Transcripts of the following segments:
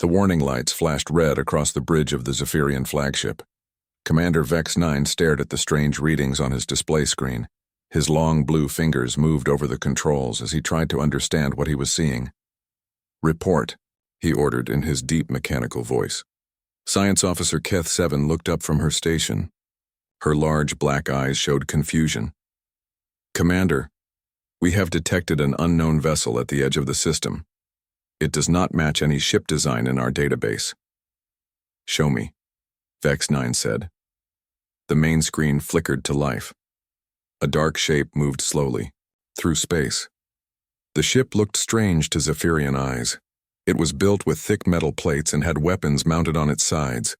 The warning lights flashed red across the bridge of the Zephyrian flagship. Commander Vex 9 stared at the strange readings on his display screen. His long blue fingers moved over the controls as he tried to understand what he was seeing. "Report," he ordered in his deep mechanical voice. Science Officer Keth 7 looked up from her station. Her large black eyes showed confusion. "Commander, we have detected an unknown vessel at the edge of the system. It does not match any ship design in our database." "Show me," Vex 9 said. The main screen flickered to life. A dark shape moved slowly, through space. The ship looked strange to Zephyrian eyes. It was built with thick metal plates and had weapons mounted on its sides.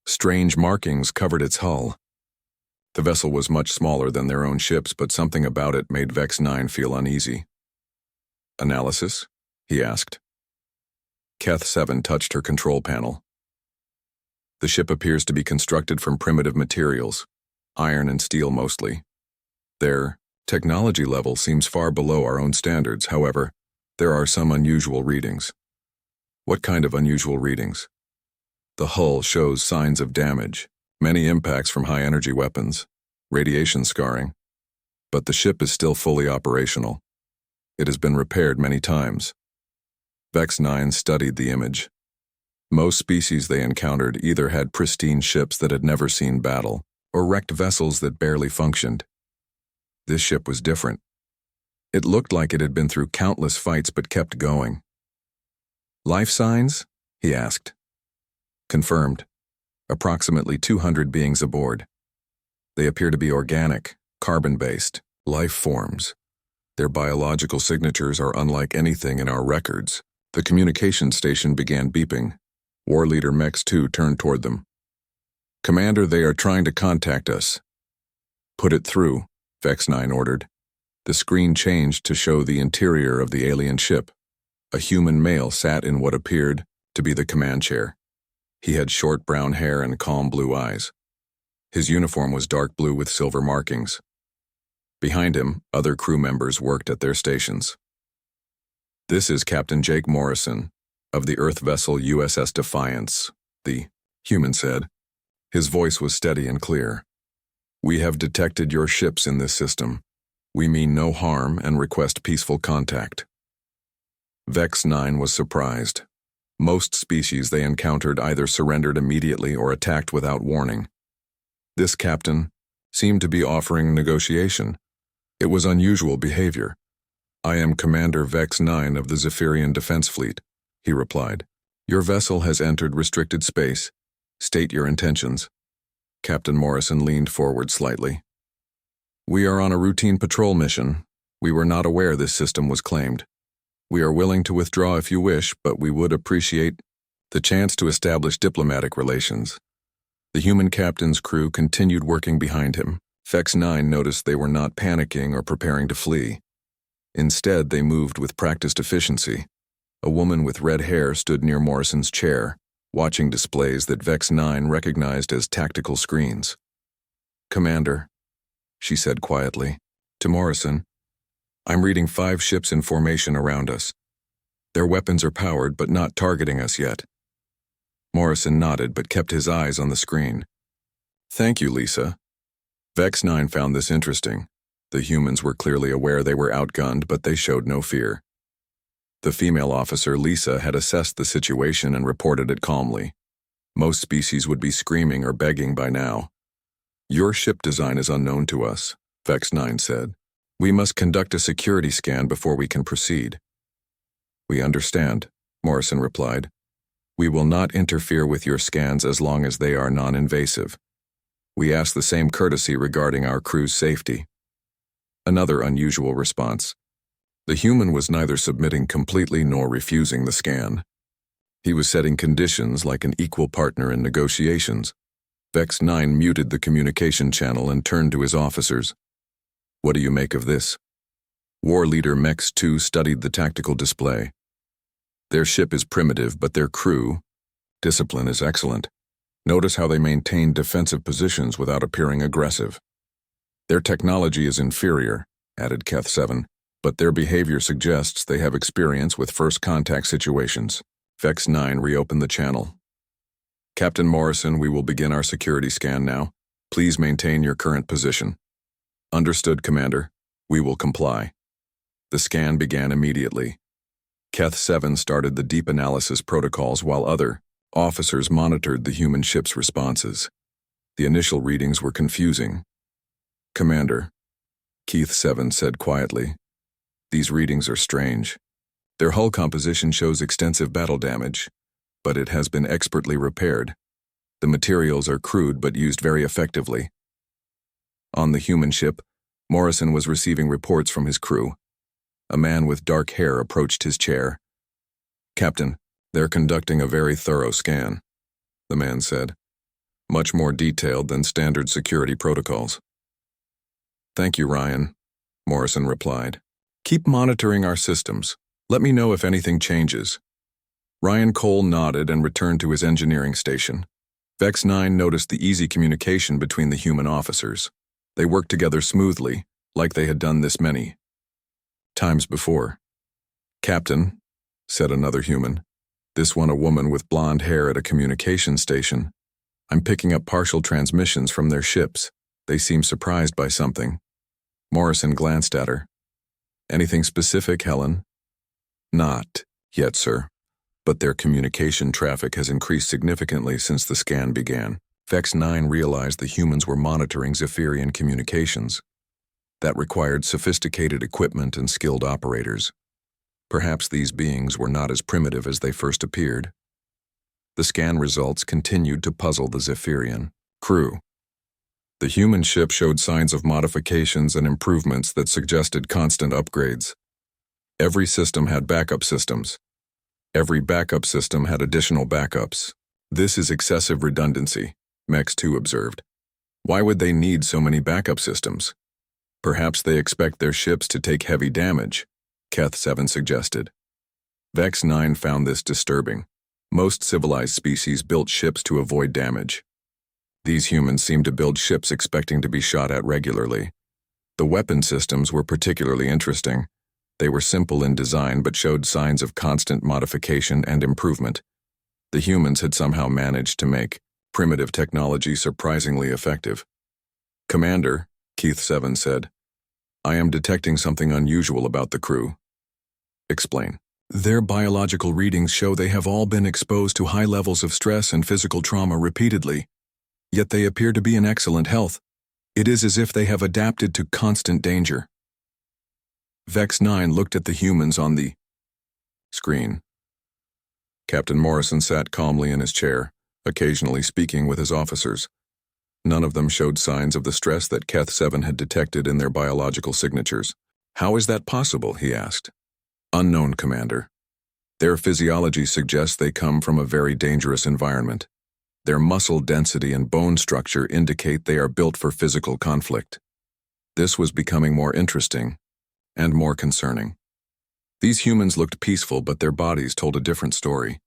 Strange markings covered its hull. The vessel was much smaller than their own ships, but something about it made Vex 9 feel uneasy. "Analysis?" he asked. Keth 7 touched her control panel. "The ship appears to be constructed from primitive materials, iron and steel mostly. Their technology level seems far below our own standards. However, there are some unusual readings." "What kind of unusual readings?" "The hull shows signs of damage, many impacts from high-energy weapons, radiation scarring. But the ship is still fully operational. It has been repaired many times." Vex 9 studied the image. Most species they encountered either had pristine ships that had never seen battle, or wrecked vessels that barely functioned. This ship was different. It looked like it had been through countless fights but kept going. "Life signs?" he asked. "Confirmed. Approximately 200 beings aboard. They appear to be organic, carbon-based, life forms. Their biological signatures are unlike anything in our records." The communication station began beeping. War Leader Mex 2 turned toward them. "Commander, they are trying to contact us." "Put it through," Vex 9 ordered. The screen changed to show the interior of the alien ship. A human male sat in what appeared to be the command chair. He had short brown hair and calm blue eyes. His uniform was dark blue with silver markings. Behind him, other crew members worked at their stations. "This is Captain Jake Morrison, of the Earth vessel USS Defiance," the human said. His voice was steady and clear. "We have detected your ships in this system. We mean no harm and request peaceful contact." Vex 9 was surprised. Most species they encountered either surrendered immediately or attacked without warning. This captain seemed to be offering negotiation. It was unusual behavior. "I am Commander Vex 9 of the Zephyrian Defense Fleet," he replied. "Your vessel has entered restricted space. State your intentions." Captain Morrison leaned forward slightly. "We are on a routine patrol mission. We were not aware this system was claimed. We are willing to withdraw if you wish, but we would appreciate the chance to establish diplomatic relations." The human captain's crew continued working behind him. Vex 9 noticed they were not panicking or preparing to flee. Instead, they moved with practiced efficiency. A woman with red hair stood near Morrison's chair, watching displays that Vex 9 recognized as tactical screens. "Commander," she said quietly, to Morrison, "I'm reading 5 ships in formation around us. Their weapons are powered but not targeting us yet." Morrison nodded but kept his eyes on the screen. "Thank you, Lisa." Vex 9 found this interesting. The humans were clearly aware they were outgunned, but they showed no fear. The female officer, Lisa, had assessed the situation and reported it calmly. Most species would be screaming or begging by now. "Your ship design is unknown to us," Vex 9 said. "We must conduct a security scan before we can proceed." "We understand," Morrison replied. "We will not interfere with your scans as long as they are non-invasive. We ask the same courtesy regarding our crew's safety." Another unusual response. The human was neither submitting completely nor refusing the scan. He was setting conditions like an equal partner in negotiations. Vex 9 muted the communication channel and turned to his officers. "What do you make of this?" War Leader Mex 2 studied the tactical display. "Their ship is primitive, but their crew discipline is excellent. Notice how they maintain defensive positions without appearing aggressive. Their technology is inferior," added Keth 7, "but their behavior suggests they have experience with first contact situations." Vex 9 reopened the channel. Captain Morrison, we will begin our security scan now. Please maintain your current position. Understood, Commander. We will comply. The scan began immediately. Keth 7 started the deep analysis protocols while other officers monitored the human ship's responses. The initial readings were confusing. Commander, Keith 7 said quietly, these readings are strange. Their hull composition shows extensive battle damage, but it has been expertly repaired. The materials are crude but used very effectively. On the human ship, Morrison was receiving reports from his crew. A man with dark hair approached his chair. Captain, they're conducting a very thorough scan, the man said. Much more detailed than standard security protocols. Thank you, Ryan, Morrison replied. Keep monitoring our systems. Let me know if anything changes. Ryan Cole nodded and returned to his engineering station. Vex 9 noticed the easy communication between the human officers. They worked together smoothly, like they had done this many times before. Captain, said another human, this one a woman with blonde hair at a communication station. I'm picking up partial transmissions from their ships. They seem surprised by something. Morrison glanced at her. Anything specific, Helen? Not yet, sir. But their communication traffic has increased significantly since the scan began. Vex 9 realized the humans were monitoring Zephyrian communications. That required sophisticated equipment and skilled operators. Perhaps these beings were not as primitive as they first appeared. The scan results continued to puzzle the Zephyrian crew. The human ship showed signs of modifications and improvements that suggested constant upgrades. Every system had backup systems. Every backup system had additional backups. This is excessive redundancy, Mex 2 observed. Why would they need so many backup systems? Perhaps they expect their ships to take heavy damage, Keth 7 suggested. Vex 9 found this disturbing. Most civilized species built ships to avoid damage. These humans seemed to build ships expecting to be shot at regularly. The weapon systems were particularly interesting. They were simple in design but showed signs of constant modification and improvement. The humans had somehow managed to make primitive technology surprisingly effective. Commander, Keith 7 said, I am detecting something unusual about the crew. Explain. Their biological readings show they have all been exposed to high levels of stress and physical trauma repeatedly. Yet they appear to be in excellent health. It is as if they have adapted to constant danger. Vex 9 looked at the humans on the screen. Captain Morrison sat calmly in his chair, occasionally speaking with his officers. None of them showed signs of the stress that Keth 7 had detected in their biological signatures. How is that possible, he asked. Unknown, Commander. Their physiology suggests they come from a very dangerous environment. Their muscle density and bone structure indicate they are built for physical conflict. This was becoming more interesting and more concerning. These humans looked peaceful, but their bodies told a different story.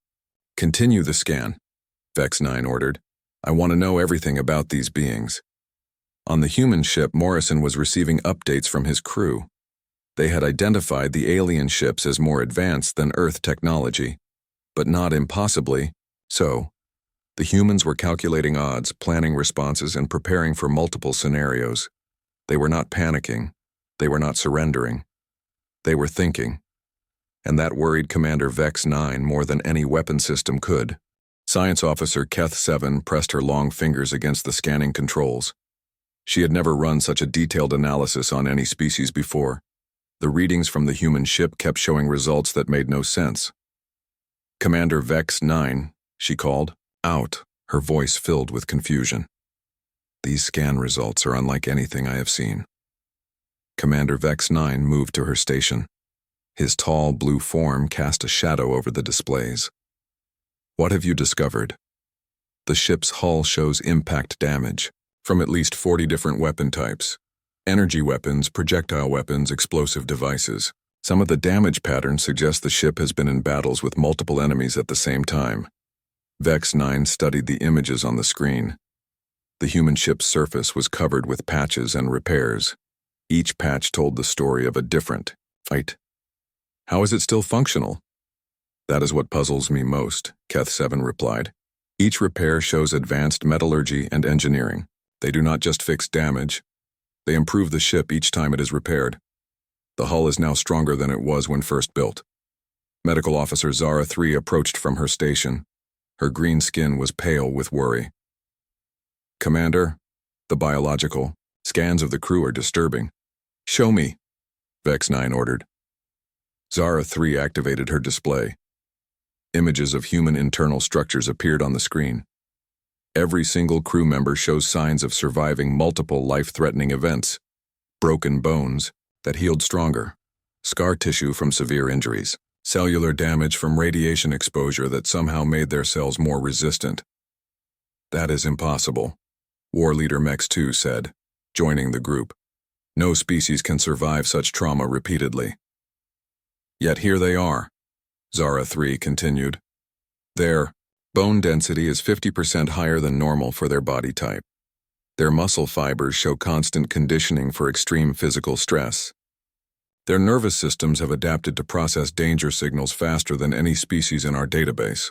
Continue the scan, Vex 9 ordered. I want to know everything about these beings. On the human ship, Morrison was receiving updates from his crew. They had identified the alien ships as more advanced than Earth technology, but not impossibly so. The humans were calculating odds, planning responses, and preparing for multiple scenarios. They were not panicking. They were not surrendering. They were thinking. And that worried Commander Vex 9 more than any weapon system could. Science Officer Keth 7 pressed her long fingers against the scanning controls. She had never run such a detailed analysis on any species before. The readings from the human ship kept showing results that made no sense. Commander Vex 9, she called, out, her voice filled with confusion. These scan results are unlike anything I have seen. Commander Vex 9 moved to her station. His tall blue form cast a shadow over the displays. What have you discovered? The ship's hull shows impact damage from at least 40 different weapon types. Energy weapons, projectile weapons, explosive devices. Some of the damage patterns suggest the ship has been in battles with multiple enemies at the same time. Vex 9 studied the images on the screen. The human ship's surface was covered with patches and repairs. Each patch told the story of a different fight. How is it still functional? That is what puzzles me most, Keth-7 replied. Each repair shows advanced metallurgy and engineering. They do not just fix damage. They improve the ship each time it is repaired. The hull is now stronger than it was when first built. Medical Officer Zara 3 approached from her station. Her green skin was pale with worry. Commander, the biological scans of the crew are disturbing. Show me, Vex 9 ordered. Zara 3 activated her display. Images of human internal structures appeared on the screen. Every single crew member shows signs of surviving multiple life-threatening events. Broken bones that healed stronger, scar tissue from severe injuries, cellular damage from radiation exposure that somehow made their cells more resistant. That is impossible, War Leader Mex 2 said, joining the group. No species can survive such trauma repeatedly. Yet here they are, Zara 3 continued. Their bone density is 50% higher than normal for their body type. Their muscle fibers show constant conditioning for extreme physical stress. Their nervous systems have adapted to process danger signals faster than any species in our database.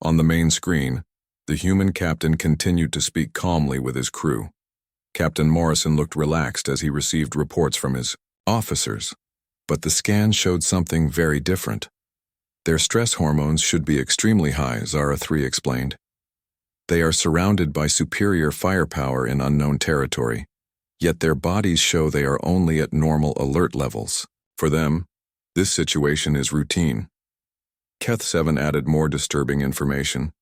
On the main screen, the human captain continued to speak calmly with his crew. Captain Morrison looked relaxed as he received reports from his officers, but the scan showed something very different. Their stress hormones should be extremely high, Zara 3 explained. They are surrounded by superior firepower in unknown territory, yet their bodies show they are only at normal alert levels. For them, this situation is routine. Keth-7 added more disturbing information.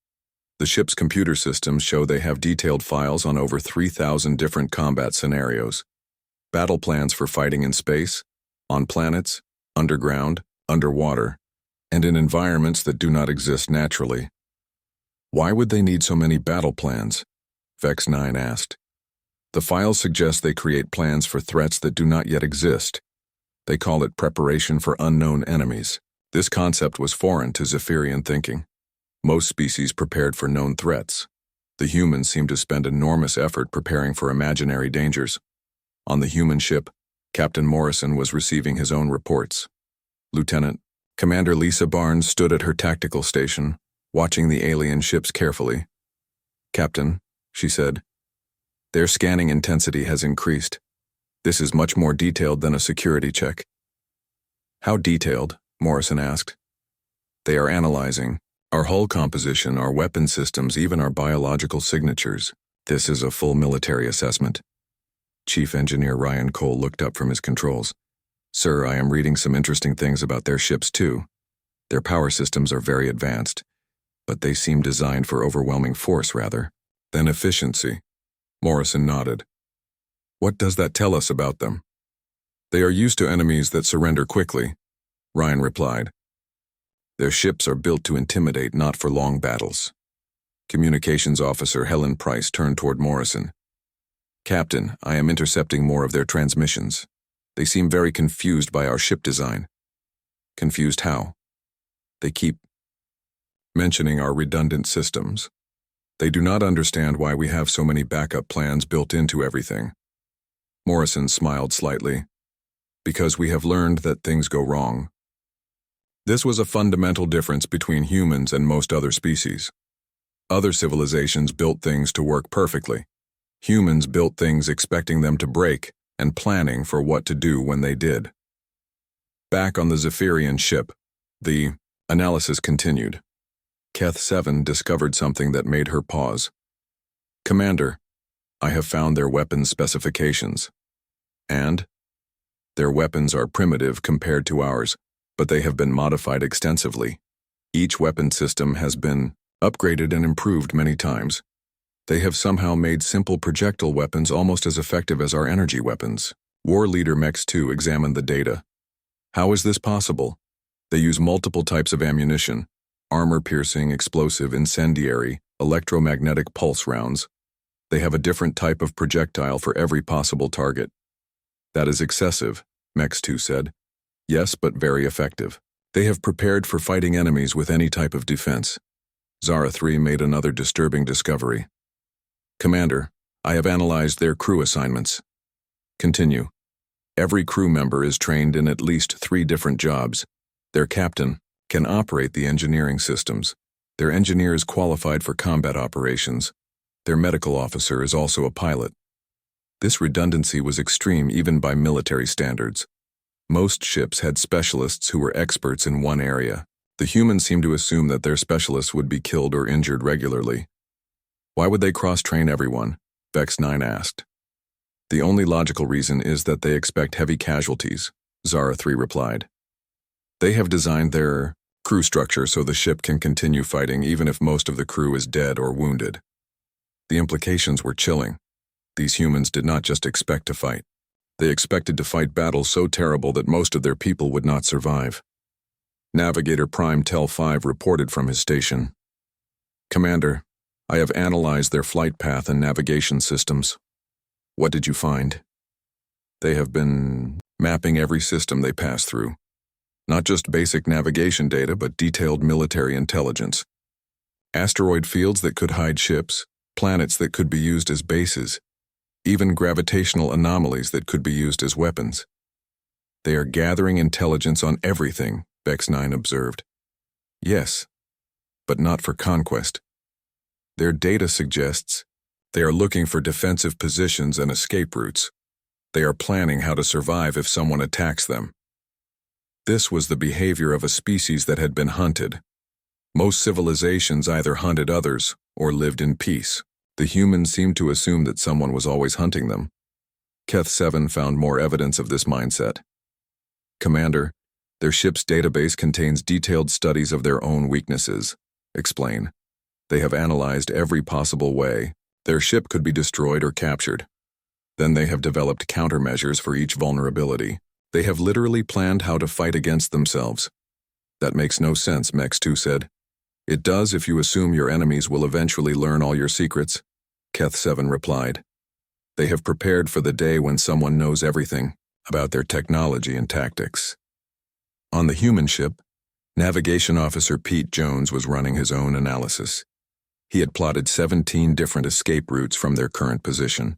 The ship's computer systems show they have detailed files on over 3,000 different combat scenarios. Battle plans for fighting in space, on planets, underground, underwater, and in environments that do not exist naturally. Why would they need so many battle plans? Vex 9 asked. The files suggest they create plans for threats that do not yet exist. They call it preparation for unknown enemies. This concept was foreign to Zephyrian thinking. Most species prepared for known threats. The humans seem to spend enormous effort preparing for imaginary dangers. On the human ship, Captain Morrison was receiving his own reports. Lieutenant Commander Lisa Barnes stood at her tactical station, watching the alien ships carefully. Captain, she said, their scanning intensity has increased. This is much more detailed than a security check. How detailed? Morrison asked. They are analyzing our hull composition, our weapon systems, even our biological signatures. This is a full military assessment. Chief Engineer Ryan Cole looked up from his controls. Sir, I am reading some interesting things about their ships too. Their power systems are very advanced, but they seem designed for overwhelming force rather than efficiency. Morrison nodded. What does that tell us about them? They are used to enemies that surrender quickly, Ryan replied. Their ships are built to intimidate, not for long battles. Communications Officer Helen Price turned toward Morrison. Captain, I am intercepting more of their transmissions. They seem very confused by our ship design. Confused how? They keep mentioning our redundant systems. They do not understand why we have so many backup plans built into everything. Morrison smiled slightly. Because we have learned that things go wrong. This was a fundamental difference between humans and most other species. Other civilizations built things to work perfectly. Humans built things expecting them to break and planning for what to do when they did. Back on the Zephyrian ship, the analysis continued. Keth-7 discovered something that made her pause. Commander, I have found their weapons specifications. And? Their weapons are primitive compared to ours, but they have been modified extensively. Each weapon system has been upgraded and improved many times. They have somehow made simple projectile weapons almost as effective as our energy weapons. War Leader Mex 2 examined the data. How is this possible? They use multiple types of ammunition, armor-piercing, explosive, incendiary, electromagnetic pulse rounds. They have a different type of projectile for every possible target. That is excessive, Mex 2 said. Yes, but very effective. They have prepared for fighting enemies with any type of defense. Zara 3 made another disturbing discovery. Commander, I have analyzed their crew assignments. Continue. Every crew member is trained in at least 3 different jobs. Their captain, can operate the engineering systems. Their engineer is qualified for combat operations. Their medical officer is also a pilot. This redundancy was extreme even by military standards. Most ships had specialists who were experts in one area. The humans seemed to assume that their specialists would be killed or injured regularly. Why would they cross-train everyone? Vex 9 asked. The only logical reason is that they expect heavy casualties, Zara 3 replied. They have designed their crew structure so the ship can continue fighting even if most of the crew is dead or wounded. The implications were chilling. These humans did not just expect to fight. They expected to fight battles so terrible that most of their people would not survive. Navigator Prime Tel 5 reported from his station. Commander, I have analyzed their flight path and navigation systems. What did you find? They have been mapping every system they pass through. Not just basic navigation data, but detailed military intelligence. Asteroid fields that could hide ships, planets that could be used as bases, even gravitational anomalies that could be used as weapons. They are gathering intelligence on everything, Vex 9 observed. Yes, but not for conquest. Their data suggests they are looking for defensive positions and escape routes. They are planning how to survive if someone attacks them. This was the behavior of a species that had been hunted. Most civilizations either hunted others or lived in peace. The humans seemed to assume that someone was always hunting them. Keth 7 found more evidence of this mindset. Commander, their ship's database contains detailed studies of their own weaknesses. Explain. They have analyzed every possible way their ship could be destroyed or captured. Then they have developed countermeasures for each vulnerability. They have literally planned how to fight against themselves. That makes no sense, Mex 2 said. It does if you assume your enemies will eventually learn all your secrets, Keth 7 replied. They have prepared for the day when someone knows everything about their technology and tactics. On the human ship, Navigation Officer Pete Jones was running his own analysis. He had plotted 17 different escape routes from their current position.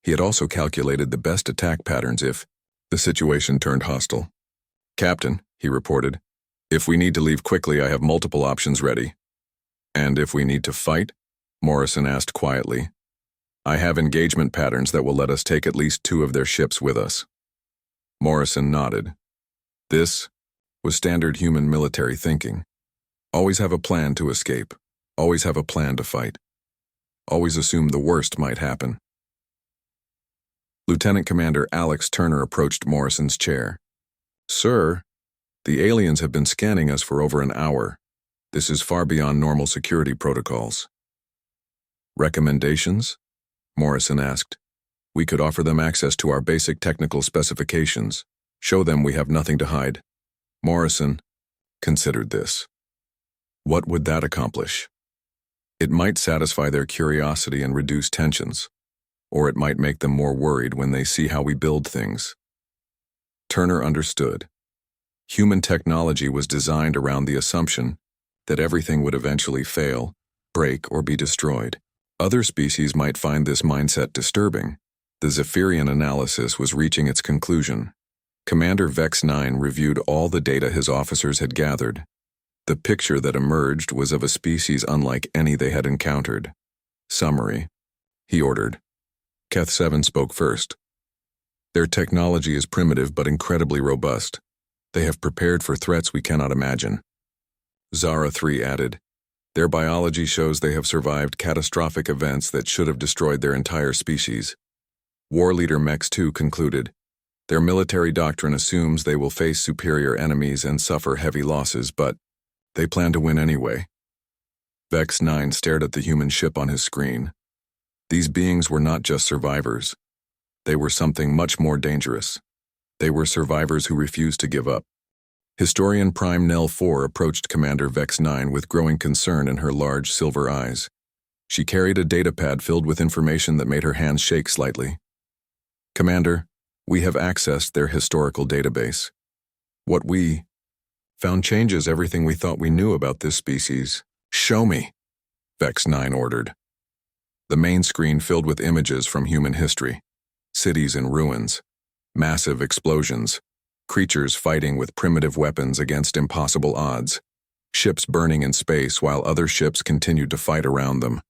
He had also calculated the best attack patterns if the situation turned hostile. Captain, he reported, if we need to leave quickly, I have multiple options ready. And if we need to fight? Morrison asked quietly. I have engagement patterns that will let us take at least 2 of their ships with us. Morrison nodded. This was standard human military thinking. Always have a plan to escape. Always have a plan to fight. Always assume the worst might happen. Lieutenant Commander Alex Turner approached Morrison's chair. Sir, the aliens have been scanning us for over an hour. This is far beyond normal security protocols. Recommendations? Morrison asked. We could offer them access to our basic technical specifications. Show them we have nothing to hide. Morrison considered this. What would that accomplish? It might satisfy their curiosity and reduce tensions, or it might make them more worried when they see how we build things. Turner understood. Human technology was designed around the assumption that everything would eventually fail, break, or be destroyed. Other species might find this mindset disturbing. The Zephyrian analysis was reaching its conclusion. Commander Vex 9 reviewed all the data his officers had gathered. The picture that emerged was of a species unlike any they had encountered. Summary, he ordered. Keth 7 spoke first. Their technology is primitive but incredibly robust. They have prepared for threats we cannot imagine. Zara 3 added, their biology shows they have survived catastrophic events that should have destroyed their entire species. War leader Mex 2 concluded, their military doctrine assumes they will face superior enemies and suffer heavy losses, but they plan to win anyway. Vex 9 stared at the human ship on his screen. These beings were not just survivors. They were something much more dangerous. They were survivors who refused to give up. Historian Prime Nell 4 approached Commander Vex 9 with growing concern in her large silver eyes. She carried a datapad filled with information that made her hands shake slightly. Commander, we have accessed their historical database. What we found changes everything we thought we knew about this species. Show me, Vex 9 ordered. The main screen filled with images from human history. Cities in ruins. Massive explosions. creatures fighting with primitive weapons against impossible odds, ships burning in space while other ships continued to fight around them.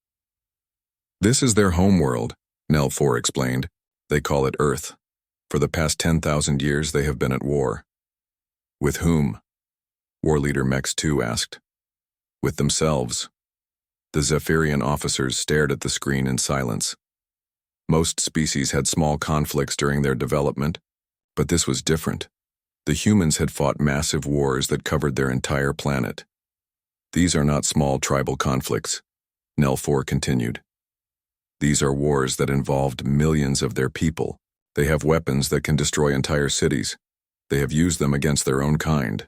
This is their homeworld, Nell 4 explained. They call it Earth. For the past 10,000 years they have been at war. With whom? War Leader Mex 2 asked. With themselves. The Zephyrian officers stared at the screen in silence. Most species had small conflicts during their development, but this was different. The humans had fought massive wars that covered their entire planet. These are not small tribal conflicts, Nell 4 continued. These are wars that involved millions of their people. They have weapons that can destroy entire cities. They have used them against their own kind.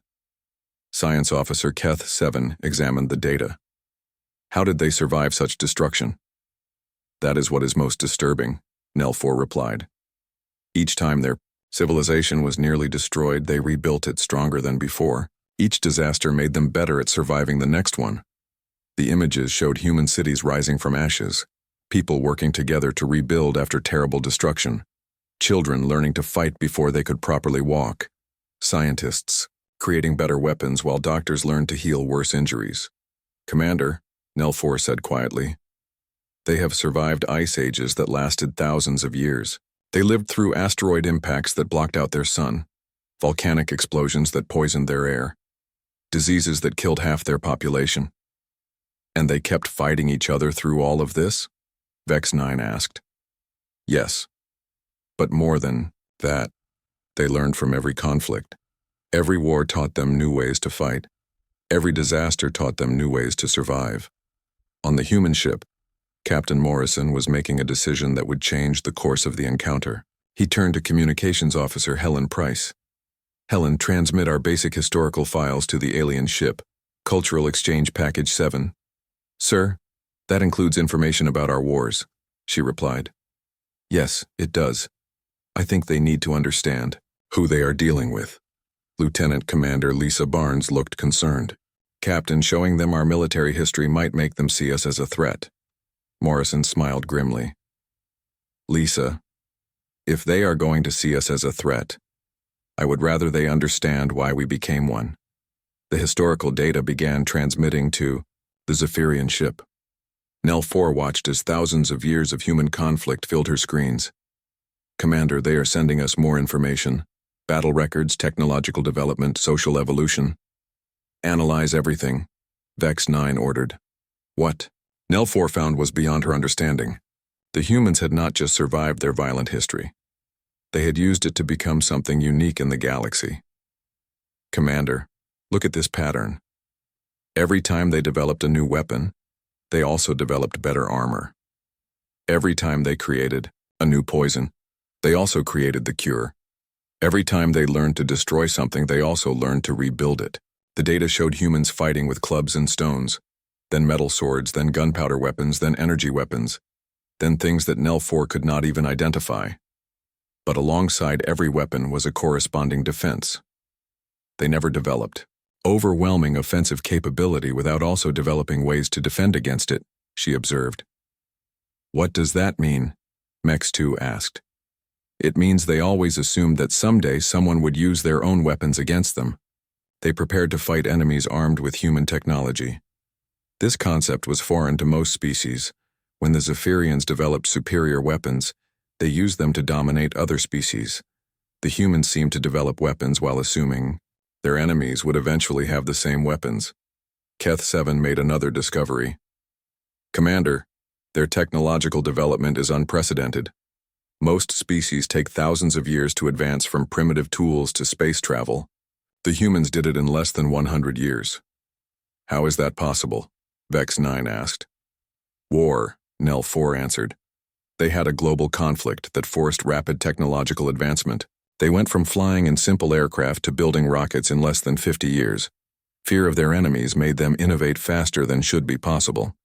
Science Officer Keth 7 examined the data. How did they survive such destruction? That is what is most disturbing, Nell 4 replied. Each time their civilization was nearly destroyed, they rebuilt it stronger than before. Each disaster made them better at surviving the next one. The images showed human cities rising from ashes, people working together to rebuild after terrible destruction, children learning to fight before they could properly walk, scientists creating better weapons while doctors learned to heal worse injuries. Commander, Nell 4 said quietly, they have survived ice ages that lasted thousands of years. They lived through asteroid impacts that blocked out their sun, volcanic explosions that poisoned their air, diseases that killed half their population. And they kept fighting each other through all of this? Vex 9 asked. Yes. But more than that, they learned from every conflict. Every war taught them new ways to fight. Every disaster taught them new ways to survive. On the human ship, Captain Morrison was making a decision that would change the course of the encounter. He turned to Communications Officer Helen Price. Helen, transmit our basic historical files to the alien ship, Cultural Exchange Package 7. Sir, that includes information about our wars, she replied. Yes, it does. I think they need to understand who they are dealing with. Lieutenant Commander Lisa Barnes looked concerned. Captain, showing them our military history might make them see us as a threat. Morrison smiled grimly. Lisa, if they are going to see us as a threat, I would rather they understand why we became one. The historical data began transmitting to the Zephyrian ship. Nell 4 watched as thousands of years of human conflict filled her screens. Commander, they are sending us more information. Battle records, technological development, social evolution. Analyze everything, Vex 9 ordered. What? Nell 4 found was beyond her understanding. The humans had not just survived their violent history. They had used it to become something unique in the galaxy. Commander, look at this pattern. Every time they developed a new weapon, they also developed better armor. Every time they created a new poison, they also created the cure. Every time they learned to destroy something, they also learned to rebuild it. The data showed humans fighting with clubs and stones, then metal swords, then gunpowder weapons, then energy weapons, then things that Nell 4 could not even identify. But alongside every weapon was a corresponding defense. They never developed overwhelming offensive capability without also developing ways to defend against it, she observed. What does that mean? Mex 2 asked. It means they always assumed that someday someone would use their own weapons against them. They prepared to fight enemies armed with human technology. This concept was foreign to most species. When the Zephyrians developed superior weapons, they used them to dominate other species. The humans seemed to develop weapons while assuming their enemies would eventually have the same weapons. Keth 7 made another discovery. Commander, their technological development is unprecedented. Most species take thousands of years to advance from primitive tools to space travel. The humans did it in less than 100 years. How is that possible? Vex 9 asked. War, Nell 4 answered. They had a global conflict that forced rapid technological advancement. They went from flying in simple aircraft to building rockets in less than 50 years. Fear of their enemies made them innovate faster than should be possible.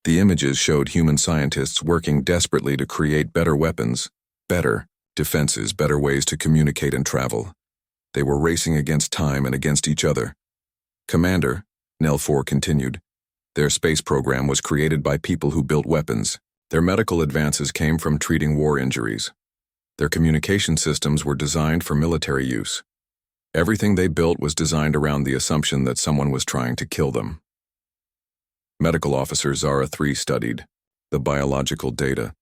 The images showed human scientists working desperately to create better weapons, better defenses, better ways to communicate and travel. They were racing against time and against each other. Commander, Nell 4 continued, their space program was created by people who built weapons. Their medical advances came from treating war injuries. Their communication systems were designed for military use. Everything they built was designed around the assumption that someone was trying to kill them. Medical Officer Zara 3 studied the biological data.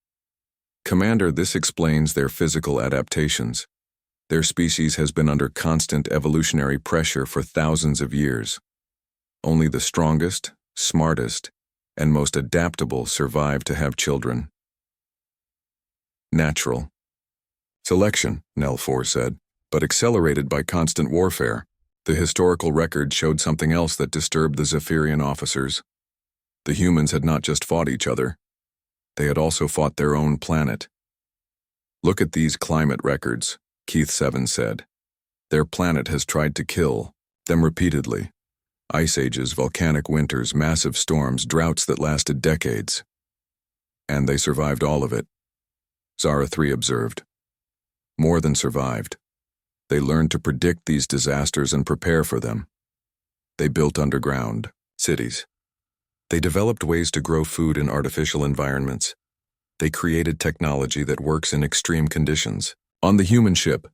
Commander, this explains their physical adaptations. Their species has been under constant evolutionary pressure for thousands of years. Only the strongest, smartest, and most adaptable survive to have children. Natural selection, Nell 4 said, but accelerated by constant warfare. The historical record showed something else that disturbed the Zephyrian officers. The humans had not just fought each other. They had also fought their own planet. Look at these climate records, Keith 7 said. Their planet has tried to kill them repeatedly. Ice ages, volcanic winters, massive storms, droughts that lasted decades. And they survived all of it. Zara 3 observed. More than survived. They learned to predict these disasters and prepare for them. They built underground cities. They developed ways to grow food in artificial environments. They created technology that works in extreme conditions. On the human ship,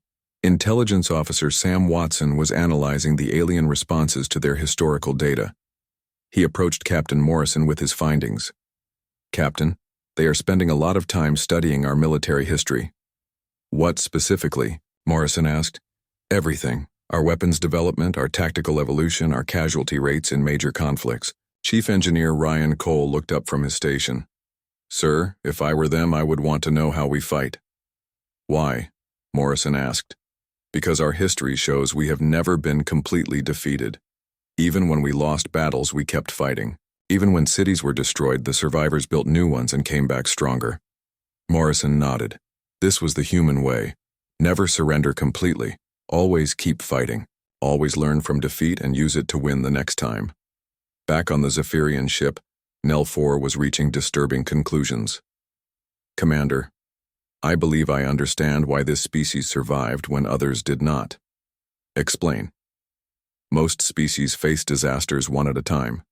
Intelligence Officer Sam Watson was analyzing the alien responses to their historical data. He approached Captain Morrison with his findings. Captain, they are spending a lot of time studying our military history. What specifically? Morrison asked. Everything. Our weapons development, our tactical evolution, our casualty rates in major conflicts. Chief Engineer Ryan Cole looked up from his station. Sir, if I were them, I would want to know how we fight. Why? Morrison asked. Because our history shows we have never been completely defeated. Even when we lost battles, we kept fighting. Even when cities were destroyed, the survivors built new ones and came back stronger. Morrison nodded. This was the human way. Never surrender completely. Always keep fighting. Always learn from defeat and use it to win the next time. Back on the Zephyrian ship, Nell 4 was reaching disturbing conclusions. Commander, I believe I understand why this species survived when others did not. Explain. Most species face disasters one at a time.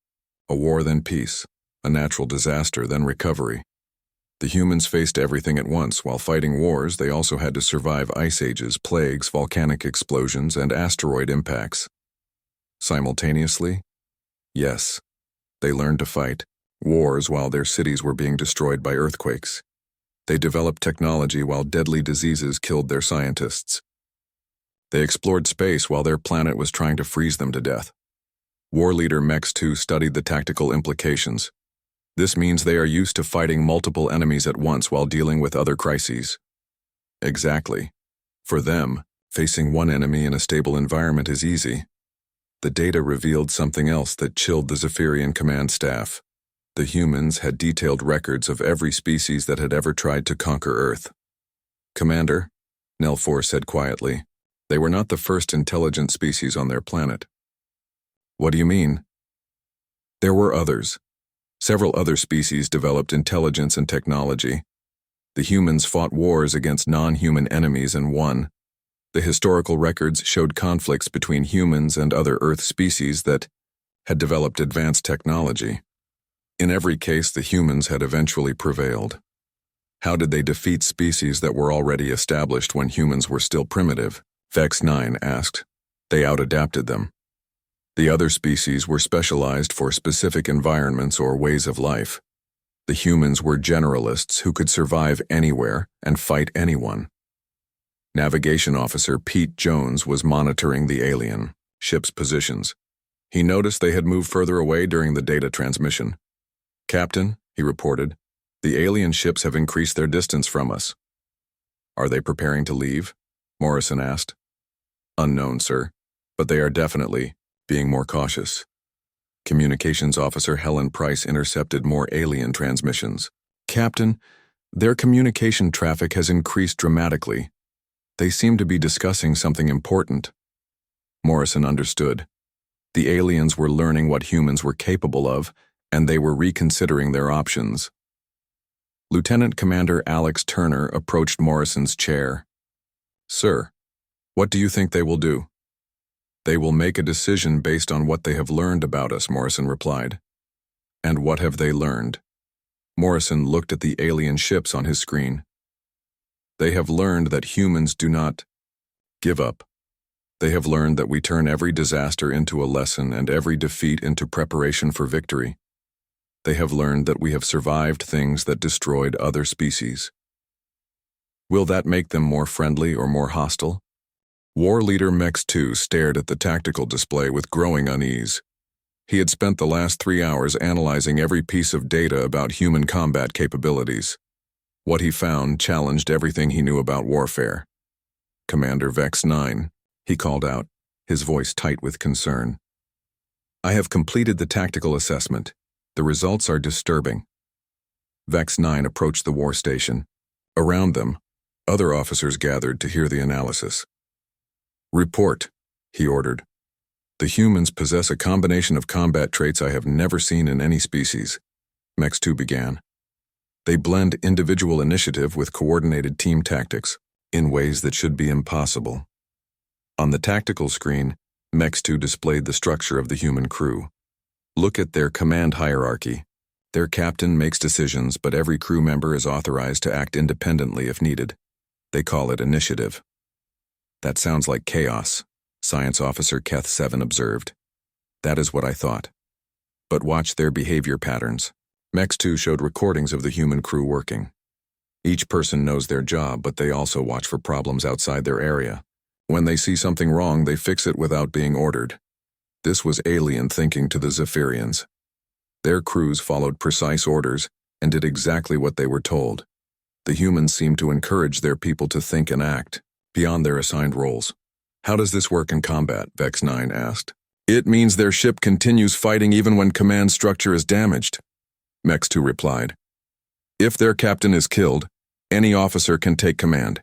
A war, then peace. A natural disaster, then recovery. The humans faced everything at once. While fighting wars, they also had to survive ice ages, plagues, volcanic explosions, and asteroid impacts. Simultaneously? Yes. They learned to fight wars while their cities were being destroyed by earthquakes. They developed technology while deadly diseases killed their scientists. They explored space while their planet was trying to freeze them to death. War leader Mex 2 studied the tactical implications. This means they are used to fighting multiple enemies at once while dealing with other crises. Exactly. For them, facing one enemy in a stable environment is easy. The data revealed something else that chilled the Zephyrian command staff. The humans had detailed records of every species that had ever tried to conquer Earth. Commander, Nell 4 said quietly, they were not the first intelligent species on their planet. What do you mean? There were others. Several other species developed intelligence and technology. The humans fought wars against non-human enemies and won. The historical records showed conflicts between humans and other Earth species that had developed advanced technology. In every case, the humans had eventually prevailed. How did they defeat species that were already established when humans were still primitive? Vex 9 asked. They out-adapted them. The other species were specialized for specific environments or ways of life. The humans were generalists who could survive anywhere and fight anyone. Navigation Officer Pete Jones was monitoring the alien ship's positions. He noticed they had moved further away during the data transmission. Captain, he reported, the alien ships have increased their distance from us. Are they preparing to leave? Morrison asked. Unknown, sir, but they are definitely being more cautious. Communications Officer Helen Price intercepted more alien transmissions. Captain, their communication traffic has increased dramatically. They seem to be discussing something important. Morrison understood. The aliens were learning what humans were capable of, and they were reconsidering their options. Lieutenant Commander Alex Turner approached Morrison's chair. Sir, what do you think they will do? They will make a decision based on what they have learned about us, Morrison replied. And what have they learned? Morrison looked at the alien ships on his screen. They have learned that humans do not give up. They have learned that we turn every disaster into a lesson and every defeat into preparation for victory. They have learned that we have survived things that destroyed other species. Will that make them more friendly or more hostile? War Leader Mex 2 stared at the tactical display with growing unease. He had spent the last 3 hours analyzing every piece of data about human combat capabilities. What he found challenged everything he knew about warfare. Commander Vex 9, he called out, his voice tight with concern. I have completed the tactical assessment. The results are disturbing. Vex 9 approached the war station. Around them, other officers gathered to hear the analysis. Report, he ordered. The humans possess a combination of combat traits I have never seen in any species. Mex 2 began. They blend individual initiative with coordinated team tactics in ways that should be impossible. On the tactical screen, Mex 2 displayed the structure of the human crew. Look at their command hierarchy. Their captain makes decisions, but every crew member is authorized to act independently if needed. They call it initiative. That sounds like chaos, Science Officer Keth 7 observed. That is what I thought. But watch their behavior patterns. Mex 2 showed recordings of the human crew working. Each person knows their job, but they also watch for problems outside their area. When they see something wrong, they fix it without being ordered. This was alien thinking to the Zephyrians. Their crews followed precise orders and did exactly what they were told. The humans seemed to encourage their people to think and act beyond their assigned roles. How does this work in combat? Vex 9 asked. It means their ship continues fighting even when command structure is damaged, Mex 2 replied. If their captain is killed, any officer can take command.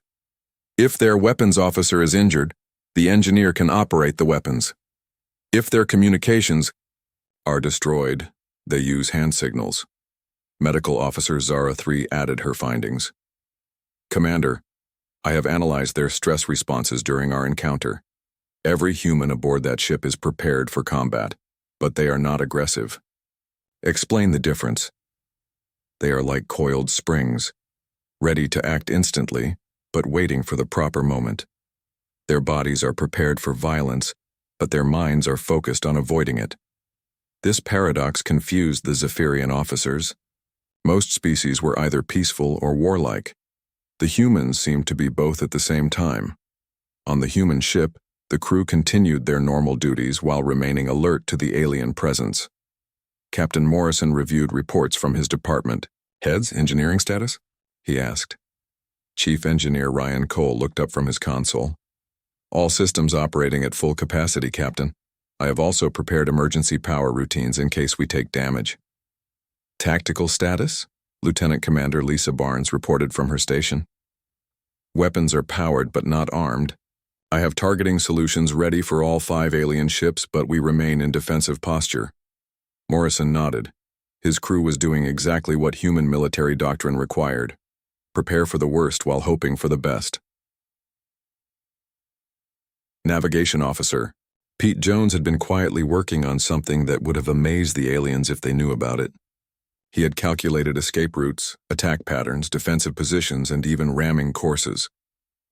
If their weapons officer is injured, the engineer can operate the weapons. If their communications are destroyed, they use hand signals. Medical Officer Zara 3 added her findings. Commander, I have analyzed their stress responses during our encounter. Every human aboard that ship is prepared for combat, but they are not aggressive. Explain the difference. They are like coiled springs, ready to act instantly, but waiting for the proper moment. Their bodies are prepared for violence, but their minds are focused on avoiding it. This paradox confused the Zephyrian officers. Most species were either peaceful or warlike. The humans seemed to be both at the same time. On the human ship, the crew continued their normal duties while remaining alert to the alien presence. Captain Morrison reviewed reports from his department. Heads, engineering status? He asked. Chief Engineer Ryan Cole looked up from his console. All systems operating at full capacity, Captain. I have also prepared emergency power routines in case we take damage. Tactical status? Lieutenant Commander Lisa Barnes reported from her station. Weapons are powered but not armed. I have targeting solutions ready for all 5 alien ships, but we remain in defensive posture. Morrison nodded. His crew was doing exactly what human military doctrine required. Prepare for the worst while hoping for the best. Navigation Officer. Pete Jones had been quietly working on something that would have amazed the aliens if they knew about it. He had calculated escape routes, attack patterns, defensive positions, and even ramming courses.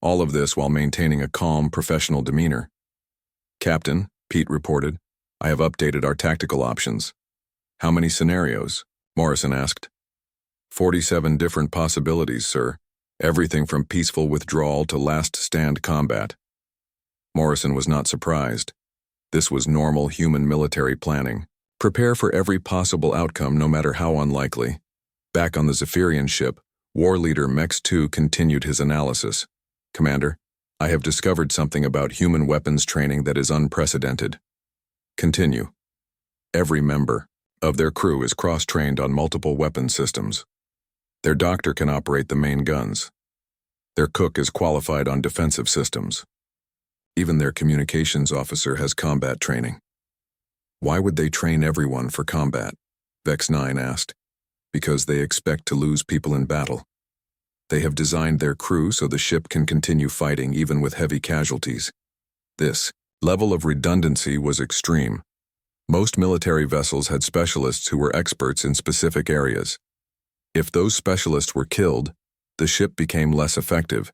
All of this while maintaining a calm, professional demeanor. Captain, Pete reported, I have updated our tactical options. How many scenarios? Morrison asked. 47 different possibilities, sir. Everything from peaceful withdrawal to last stand combat. Morrison was not surprised. This was normal human military planning. Prepare for every possible outcome no matter how unlikely. Back on the Zephyrian ship, War Leader Mex 2 continued his analysis. Commander, I have discovered something about human weapons training that is unprecedented. Continue. Every member of their crew is cross-trained on multiple weapon systems. Their doctor can operate the main guns. Their cook is qualified on defensive systems. Even their communications officer has combat training. Why would they train everyone for combat? Vex 9 asked. Because they expect to lose people in battle. They have designed their crew so the ship can continue fighting even with heavy casualties. This level of redundancy was extreme. Most military vessels had specialists who were experts in specific areas. If those specialists were killed, the ship became less effective.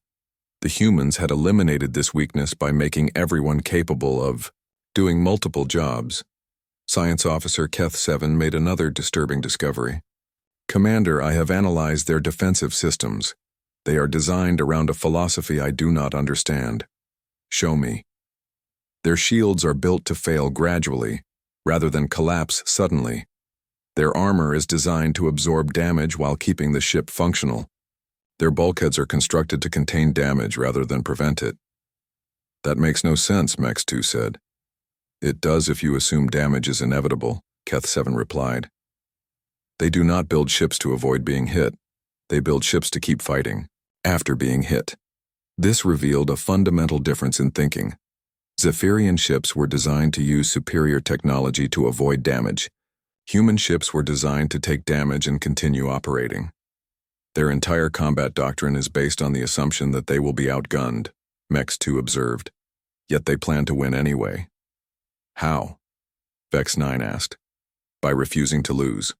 The humans had eliminated this weakness by making everyone capable of doing multiple jobs. Science Officer Keth 7 made another disturbing discovery. Commander, I have analyzed their defensive systems. They are designed around a philosophy I do not understand. Show me. Their shields are built to fail gradually, rather than collapse suddenly. Their armor is designed to absorb damage while keeping the ship functional. Their bulkheads are constructed to contain damage rather than prevent it. That makes no sense, Mex 2 said. It does if you assume damage is inevitable, Keth 7 replied. They do not build ships to avoid being hit. They build ships to keep fighting, after being hit. This revealed a fundamental difference in thinking. Zephyrian ships were designed to use superior technology to avoid damage. Human ships were designed to take damage and continue operating. Their entire combat doctrine is based on the assumption that they will be outgunned, Mex 2 observed. Yet they plan to win anyway. How? Vex 9 asked. By refusing to lose.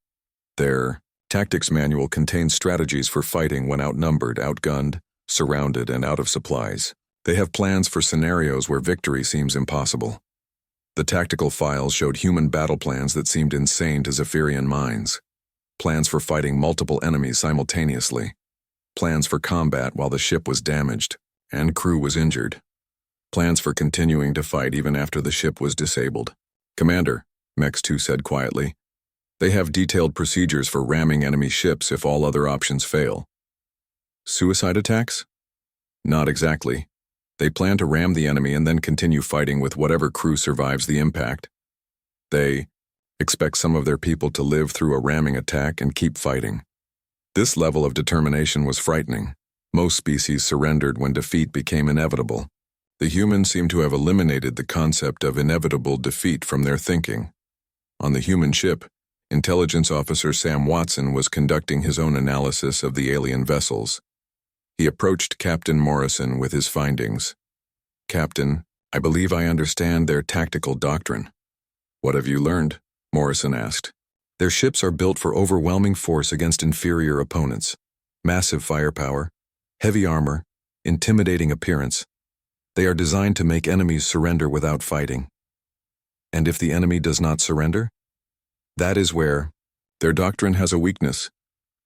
Their tactics manual contains strategies for fighting when outnumbered, outgunned, surrounded, and out of supplies. They have plans for scenarios where victory seems impossible. The tactical files showed human battle plans that seemed insane to Zephyrian minds. Plans for fighting multiple enemies simultaneously. Plans for combat while the ship was damaged and crew was injured. Plans for continuing to fight even after the ship was disabled. Commander, Mex 2 said quietly, they have detailed procedures for ramming enemy ships if all other options fail. Suicide attacks? Not exactly. They plan to ram the enemy and then continue fighting with whatever crew survives the impact. They expect some of their people to live through a ramming attack and keep fighting. This level of determination was frightening. Most species surrendered when defeat became inevitable. The humans seem to have eliminated the concept of inevitable defeat from their thinking. On the human ship, Intelligence Officer Sam Watson was conducting his own analysis of the alien vessels. He approached Captain Morrison with his findings. Captain, I believe I understand their tactical doctrine. What have you learned? Morrison asked. Their ships are built for overwhelming force against inferior opponents. Massive firepower, heavy armor, intimidating appearance. They are designed to make enemies surrender without fighting. And if the enemy does not surrender? That is where their doctrine has a weakness.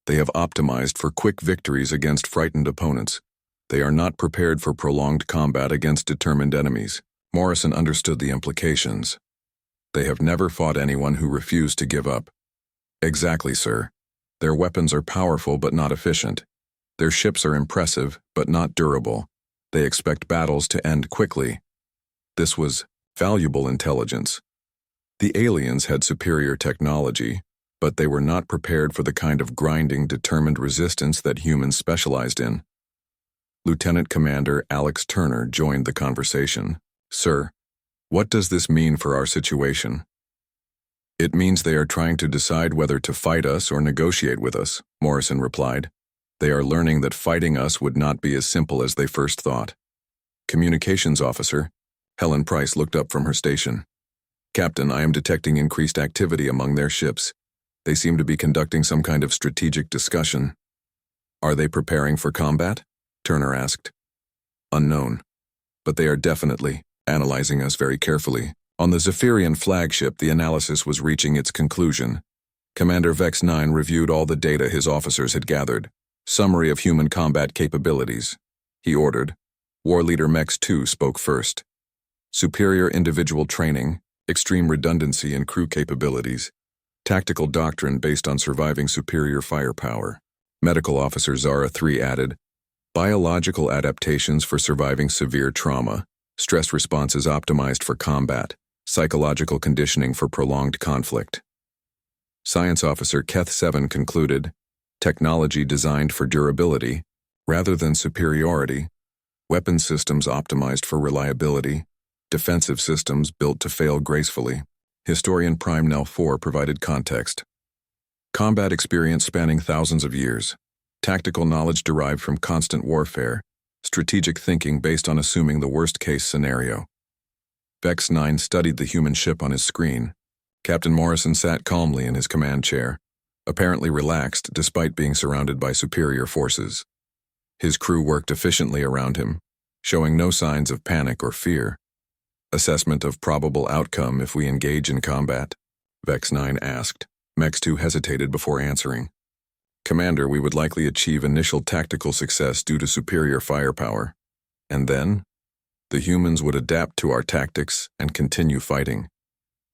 They have optimized for quick victories against frightened opponents. They are not prepared for prolonged combat against determined enemies. Morrison understood the implications. They have never fought anyone who refused to give up. Exactly, sir. Their weapons are powerful but not efficient. Their ships are impressive but not durable. They expect battles to end quickly. This was valuable intelligence. The aliens had superior technology, but they were not prepared for the kind of grinding, determined resistance that humans specialized in. Lieutenant Commander Alex Turner joined the conversation. Sir, what does this mean for our situation? It means they are trying to decide whether to fight us or negotiate with us, Morrison replied. They are learning that fighting us would not be as simple as they first thought. Communications Officer Helen Price looked up from her station. Captain, I am detecting increased activity among their ships. They seem to be conducting some kind of strategic discussion. Are they preparing for combat? Turner asked. Unknown. But they are definitely analyzing us very carefully. On the Zephyrian flagship, the analysis was reaching its conclusion. Commander Vex 9 reviewed all the data his officers had gathered. Summary of human combat capabilities. He ordered. War Leader Mex 2 spoke first. Superior individual training, extreme redundancy in crew capabilities, tactical doctrine based on surviving superior firepower. Medical Officer Zara 3 added, biological adaptations for surviving severe trauma, stress responses optimized for combat, psychological conditioning for prolonged conflict. Science Officer Keth 7 concluded, technology designed for durability, rather than superiority, weapon systems optimized for reliability, defensive systems built to fail gracefully. Historian Prime Nell 4 provided context. Combat experience spanning thousands of years, tactical knowledge derived from constant warfare, strategic thinking based on assuming the worst-case scenario. Vex 9 studied the human ship on his screen. Captain Morrison sat calmly in his command chair, apparently relaxed despite being surrounded by superior forces. His crew worked efficiently around him, showing no signs of panic or fear. Assessment of probable outcome if we engage in combat? Vex 9 asked. Mex 2 hesitated before answering. Commander, we would likely achieve initial tactical success due to superior firepower. And then? The humans would adapt to our tactics and continue fighting.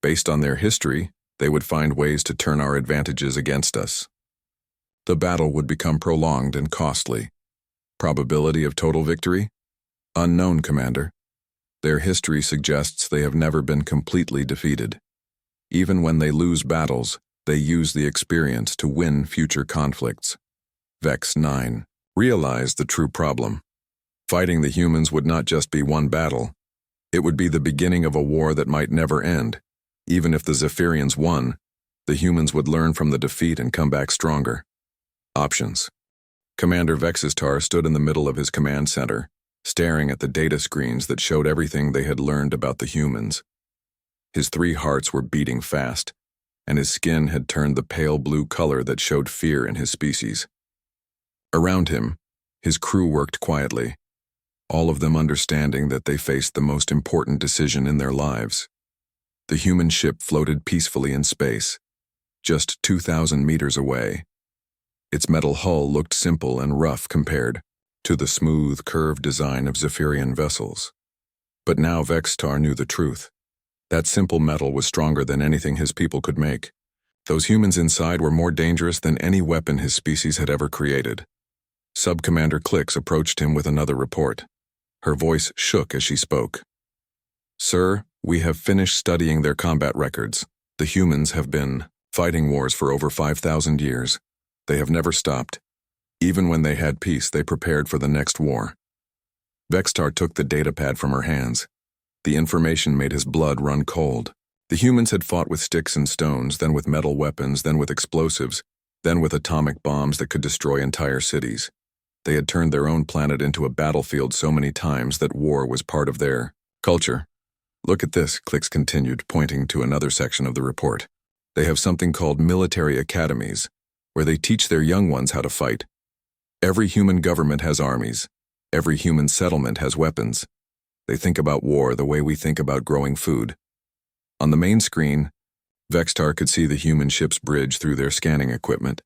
Based on their history, they would find ways to turn our advantages against us. The battle would become prolonged and costly. Probability of total victory? Unknown, Commander. Their history suggests they have never been completely defeated. Even when they lose battles, they use the experience to win future conflicts. Vex 9 realized the true problem. Fighting the humans would not just be one battle. It would be the beginning of a war that might never end. Even if the Zephyrians won, the humans would learn from the defeat and come back stronger. Options. Commander Vexistar stood in the middle of his command center, staring at the data screens that showed everything they had learned about the humans. His 3 hearts were beating fast, and his skin had turned the pale blue color that showed fear in his species. Around him, his crew worked quietly, all of them understanding that they faced the most important decision in their lives. The human ship floated peacefully in space, just 2,000 meters away. Its metal hull looked simple and rough compared to the smooth, curved design of Zephyrian vessels. But now Vextar knew the truth. That simple metal was stronger than anything his people could make. Those humans inside were more dangerous than any weapon his species had ever created. Sub-Commander Clix approached him with another report. Her voice shook as she spoke. Sir, we have finished studying their combat records. The humans have been fighting wars for over 5,000 years. They have never stopped. Even when they had peace, they prepared for the next war. Vextar took the datapad from her hands. The information made his blood run cold. The humans had fought with sticks and stones, then with metal weapons, then with explosives, then with atomic bombs that could destroy entire cities. They had turned their own planet into a battlefield so many times that war was part of their culture. Look at this, Clix continued, pointing to another section of the report. They have something called military academies, where they teach their young ones how to fight. Every human government has armies. Every human settlement has weapons. They think about war the way we think about growing food. On the main screen, Vextar could see the human ship's bridge through their scanning equipment.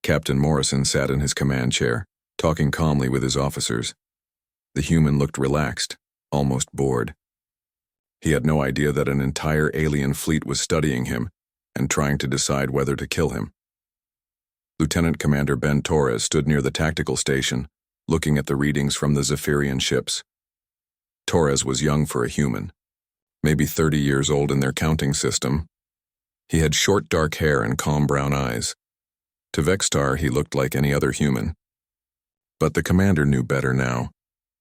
Captain Morrison sat in his command chair, talking calmly with his officers. The human looked relaxed, almost bored. He had no idea that an entire alien fleet was studying him and trying to decide whether to kill him. Lieutenant Commander Ben Torres stood near the tactical station, looking at the readings from the Zephyrian ships. Torres was young for a human, maybe 30 years old in their counting system. He had short dark hair and calm brown eyes. To Vextar, he looked like any other human. But the commander knew better now.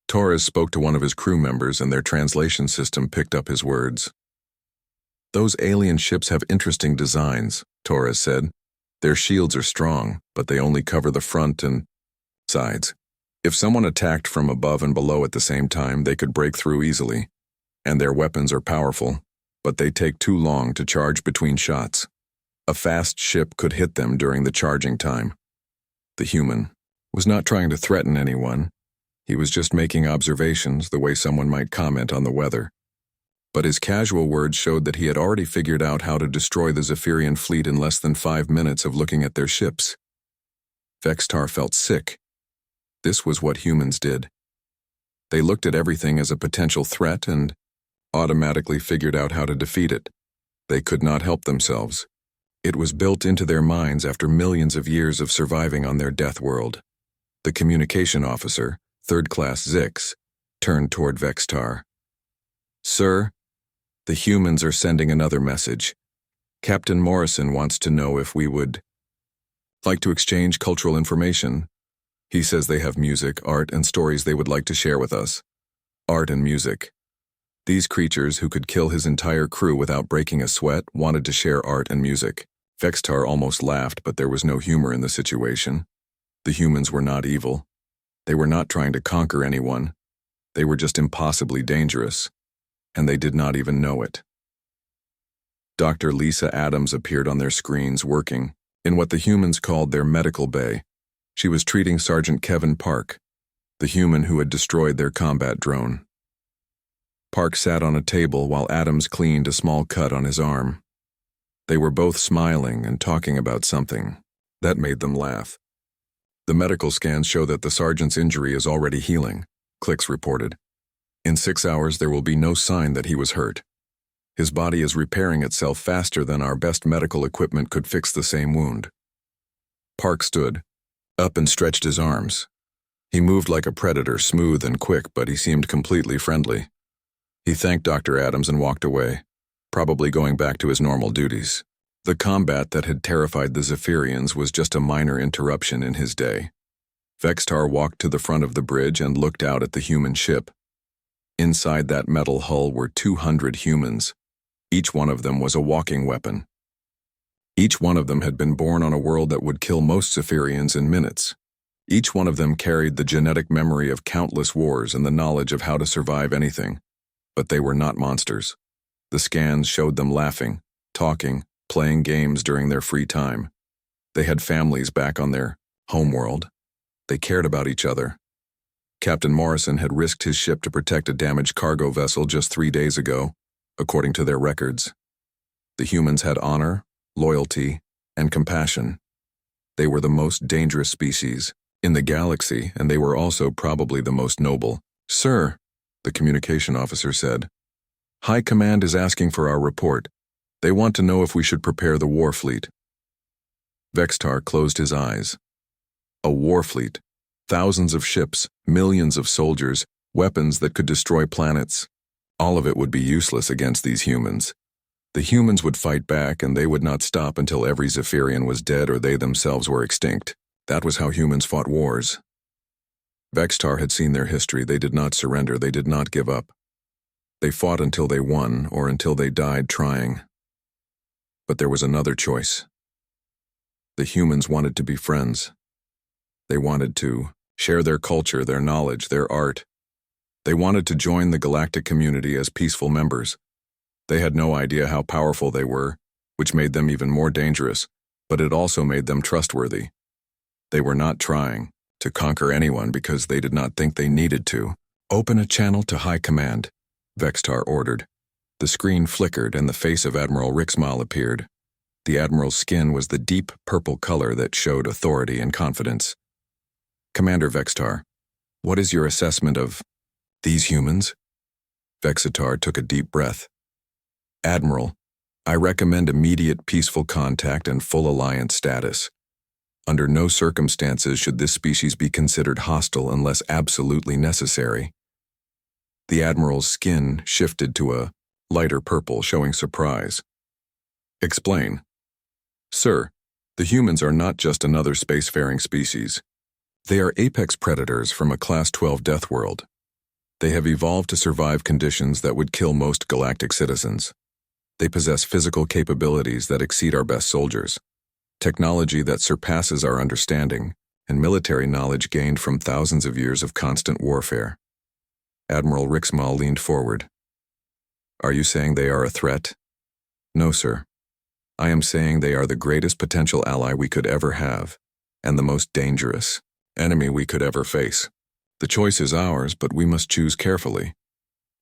Torres spoke to one of his crew members and their translation system picked up his words. Those alien ships have interesting designs, Torres said. Their shields are strong, but they only cover the front and sides. If someone attacked from above and below at the same time, they could break through easily. And their weapons are powerful, but they take too long to charge between shots. A fast ship could hit them during the charging time. The human was not trying to threaten anyone. He was just making observations the way someone might comment on the weather. But his casual words showed that he had already figured out how to destroy the Zephyrian fleet in less than 5 minutes of looking at their ships. Vextar felt sick. This was what humans did. They looked at everything as a potential threat and automatically figured out how to defeat it. They could not help themselves. It was built into their minds after millions of years of surviving on their death world. The communication officer, 3rd Class Zix, turned toward Vextar. Sir, the humans are sending another message. Captain Morrison wants to know if we would like to exchange cultural information. He says they have music, art, and stories they would like to share with us. Art and music. These creatures, who could kill his entire crew without breaking a sweat, wanted to share art and music. Vextar almost laughed, but there was no humor in the situation. The humans were not evil. They were not trying to conquer anyone. They were just impossibly dangerous, and they did not even know it. Dr. Lisa Adams appeared on their screens working in what the humans called their medical bay. She was treating Sergeant Kevin Park. the human who had destroyed their combat drone. Park sat on a table while Adams cleaned a small cut on his arm. They were both smiling and talking about something. That made them laugh. The medical scans show that the sergeant's injury is already healing, Clicks reported. In 6 hours, there will be no sign that he was hurt. His body is repairing itself faster than our best medical equipment could fix the same wound. Park stood up and stretched his arms. He moved like a predator, smooth and quick, but he seemed completely friendly. He thanked Dr. Adams and walked away, probably going back to his normal duties. The combat that had terrified the Zephyrians was just a minor interruption in his day. Vextar walked to the front of the bridge and looked out at the human ship. Inside that metal hull were 200 humans. Each one of them was a walking weapon. Each one of them had been born on a world that would kill most Zephyrians in minutes. Each one of them carried the genetic memory of countless wars and the knowledge of how to survive anything. But they were not monsters. The scans showed them laughing, talking, playing games during their free time. They had families back on their homeworld. They cared about each other. Captain Morrison had risked his ship to protect a damaged cargo vessel just 3 days ago, according to their records. The humans had honor, loyalty, and compassion. They were the most dangerous species in the galaxy, and they were also probably the most noble. "Sir," the communication officer said, "High Command is asking for our report. They want to know if we should prepare the war fleet." Vextar closed his eyes. A war fleet. Thousands of ships, millions of soldiers, weapons that could destroy planets. All of it would be useless against these humans. The humans would fight back, and they would not stop until every Zephyrian was dead or they themselves were extinct. That was how humans fought wars. Vextar had seen their history. They did not surrender. They did not give up. They fought until they won or until they died trying. But there was another choice. The humans wanted to be friends. They wanted to share their culture, their knowledge, their art. They wanted to join the galactic community as peaceful members. They had no idea how powerful they were, which made them even more dangerous, but it also made them trustworthy. They were not trying to conquer anyone because they did not think they needed to. "Open a channel to High Command," Vextar ordered. The screen flickered and the face of Admiral Rixmal appeared. The Admiral's skin was the deep purple color that showed authority and confidence. "Commander Vextar, what is your assessment of these humans?" Vexitar took a deep breath. "Admiral, I recommend immediate peaceful contact and full alliance status. Under no circumstances should this species be considered hostile unless absolutely necessary." The Admiral's skin shifted to a lighter purple, showing surprise. "Explain." "Sir, the humans are not just another spacefaring species. They are apex predators from a Class 12 death world. They have evolved to survive conditions that would kill most galactic citizens. They possess physical capabilities that exceed our best soldiers, technology that surpasses our understanding, and military knowledge gained from thousands of years of constant warfare." Admiral Rixmal leaned forward. "Are you saying they are a threat?" "No, sir. I am saying they are the greatest potential ally we could ever have, and the most dangerous enemy we could ever face. The choice is ours, but we must choose carefully.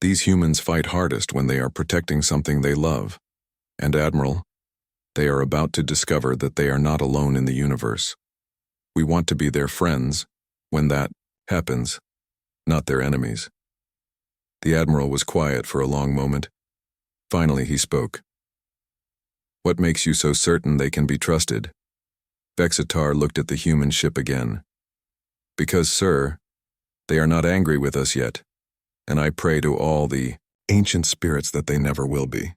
These humans fight hardest when they are protecting something they love. And Admiral, they are about to discover that they are not alone in the universe. We want to be their friends when that happens, not their enemies." The Admiral was quiet for a long moment. Finally, he spoke. "What makes you so certain they can be trusted?" Vexitar looked at the human ship again. "Because, sir, they are not angry with us yet, and I pray to all the ancient spirits that they never will be."